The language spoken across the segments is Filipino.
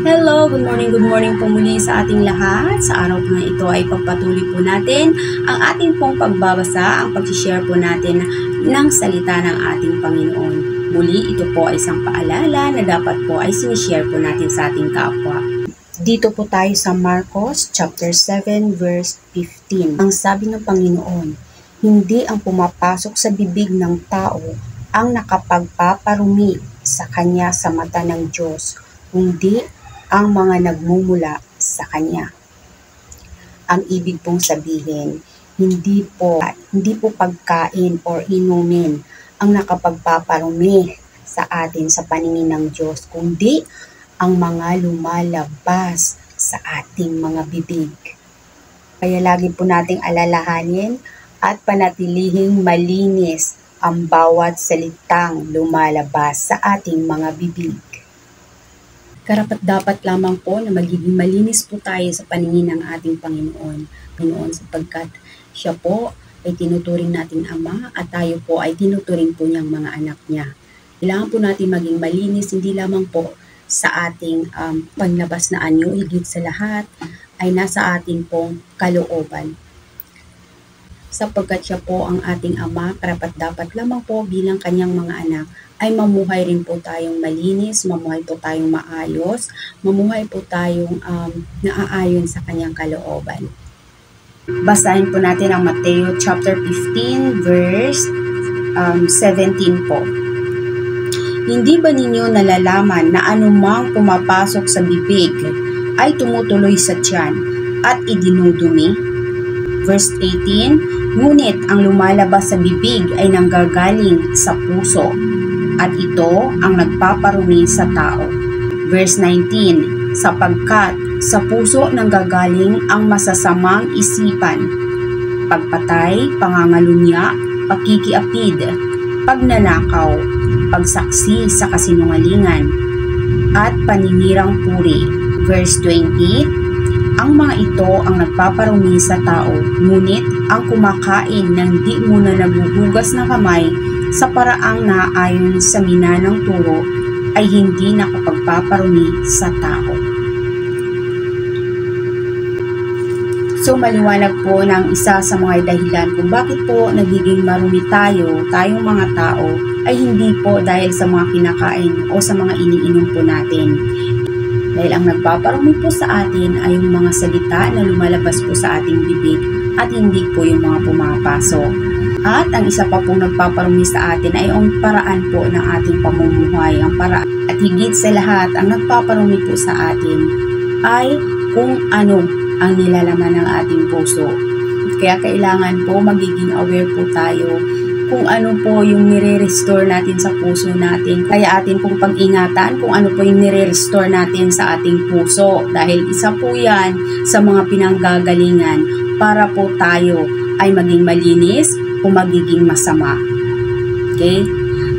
Good morning po muli sa ating lahat. Sa araw po na ito ay pagpatuloy po natin ang ating pong pagbabasa, ang pag-share po natin ng salita ng ating Panginoon. Muli, ito po ay isang paalala na dapat po ay sinishare po natin sa ating kapwa. Dito po tayo sa Marcos chapter 7 verse 15. Ang sabi ng Panginoon, hindi ang pumapasok sa bibig ng tao ang nakapagpaparumi sa kanya sa mata ng Diyos, kundi ang mga nagmumula sa Kanya. Ang ibig pong sabihin, hindi po pagkain or inumin ang nakapagpaparumi sa atin sa paningin ng Diyos, kundi ang mga lumalabas sa ating mga bibig. Kaya lagi po nating alalahanin at panatilihing malinis ang bawat salitang lumalabas sa ating mga bibig. Karapat-dapat lamang po na magiging malinis po tayo sa paningin ng ating Panginoon sapagkat siya po ay tinuturing nating Ama at tayo po ay tinuturing po niyang mga anak niya. Kailangan po natin maging malinis hindi lamang po sa ating panlabas na anyo, higit sa lahat ay nasa ating pong kalooban. Sapagkat siya po ang ating Ama, karapat-dapat lamang po bilang kanyang mga anak ay mamuhay rin po tayong malinis, mamuhay po tayong maayos, mamuhay po tayong naaayon sa kanyang kalooban. Basahin po natin ang Mateo chapter 15 verse 17 po. Hindi ba ninyo nalalaman na anumang pumapasok sa bibig ay tumutuloy sa tiyan at idinudumi? Verse 18, ngunit ang lumalabas sa bibig ay nanggagaling sa puso, at ito ang nagpaparumi sa tao. Verse 19, sapagkat sa puso nanggagaling ang masasamang isipan, pagpatay, pangangalunya, pakikiapid, pagnanakaw, pagsaksi sa kasinungalingan, at paninirang puri. Verse 20, ang mga ito ang nagpaparumi sa tao, ngunit ang kumakain ng di muna naguhugas ng kamay sa paraang naaayon sa minanang turo ay hindi nakapagpaparumi sa tao. So maliwanag po ng isa sa mga dahilan kung bakit po nagiging marumi tayong mga tao ay hindi po dahil sa mga kinakain o sa mga iniinom po natin. Dahil ang nagpaparumi po sa atin ay yung mga salita na lumalabas po sa ating bibig at hindi po yung mga pumapasok. At ang isa pa pong nagpaparumi sa atin ay ang paraan po ng ating pamumuhay. At higit sa lahat, ang nagpaparumi po sa atin ay kung ano ang nilalaman ng ating puso. Kaya kailangan po magiging aware po tayo kung ano po yung nire-restore natin sa puso natin. Kaya atin pong pag-ingatan kung ano po yung nire-restore natin sa ating puso. Dahil isa po yan sa mga pinanggagalingan para po tayo ay maging malinis o magiging masama. Okay?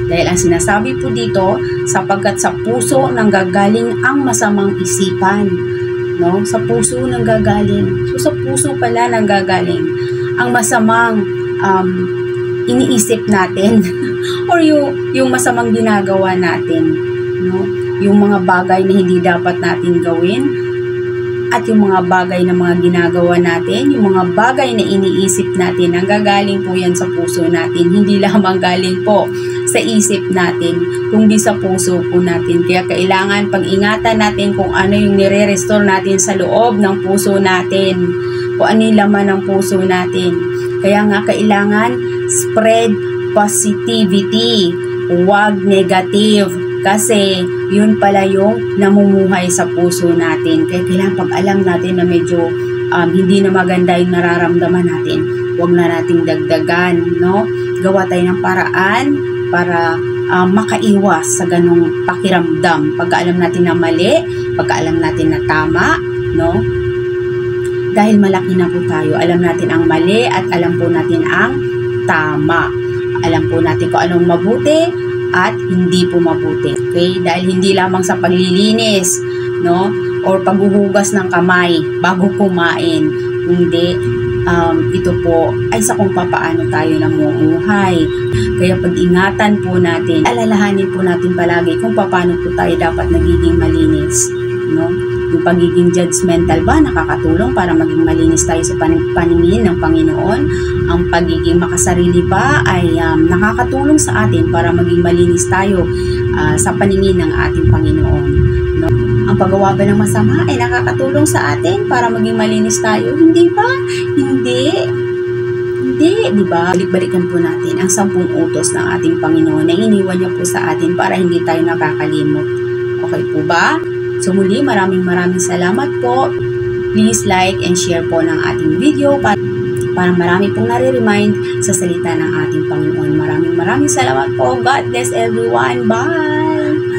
Dahil ang sinasabi po dito, sapagkat sa puso nanggagaling ang masamang isipan. No? Sa puso nanggagaling. So sa puso pala nanggagaling ang masamang iniisip natin or yung masamang ginagawa natin, no? Yung mga bagay na hindi dapat natin gawin at yung mga bagay na mga ginagawa natin, yung mga bagay na iniisip natin, nanggagaling po yan sa puso natin, hindi lamang galing po sa isip natin, kundi sa puso po natin. Kaya kailangan pag-ingatan natin kung ano yung nire-restore natin sa loob ng puso natin, kung ano yung laman ng puso natin. Kaya nga kailangan spread positivity, huwag negative, kasi yun pala yung namumuhay sa puso natin. Kaya kailangan pag alam natin na medyo hindi na maganda yung nararamdaman natin, huwag na nating dagdagan, no? Gawa tayo ng paraan para makaiwas sa ganong pakiramdam. Pagka alam natin na mali, pagka alam natin na tama, no? Dahil malaki na po tayo, alam natin ang mali at alam po natin ang tama. Alam po natin kung anong mabuti at hindi po mabuti. Okay? Dahil hindi lamang sa paglilinis, no? Or paghuhugas ng kamay bago kumain, kundi ito po ay sa kung paano tayo namumuhay. Kaya pag-ingatan po natin, alalahanin po natin palagi kung paano po tayo dapat nagiging malinis. no? Yung pagiging judgmental ba nakakatulong para maging malinis tayo sa paningin ng Panginoon? Ang pagiging makasarili ba ay nakakatulong sa atin para maging malinis tayo sa paningin ng ating Panginoon, no? Ang paggawa ba ng masama ay nakakatulong sa atin para maging malinis tayo? Hindi ba? Hindi, di ba? Balik-balikan po natin ang 10 utos ng ating Panginoon na iniwan niya po sa atin para hindi tayo nakakalimot. Okay po ba? So muli, maraming salamat po. Please like and share po ng ating video para marami pong nare-remind sa salita ng ating Panginoon. Maraming salamat po. God bless everyone. Bye!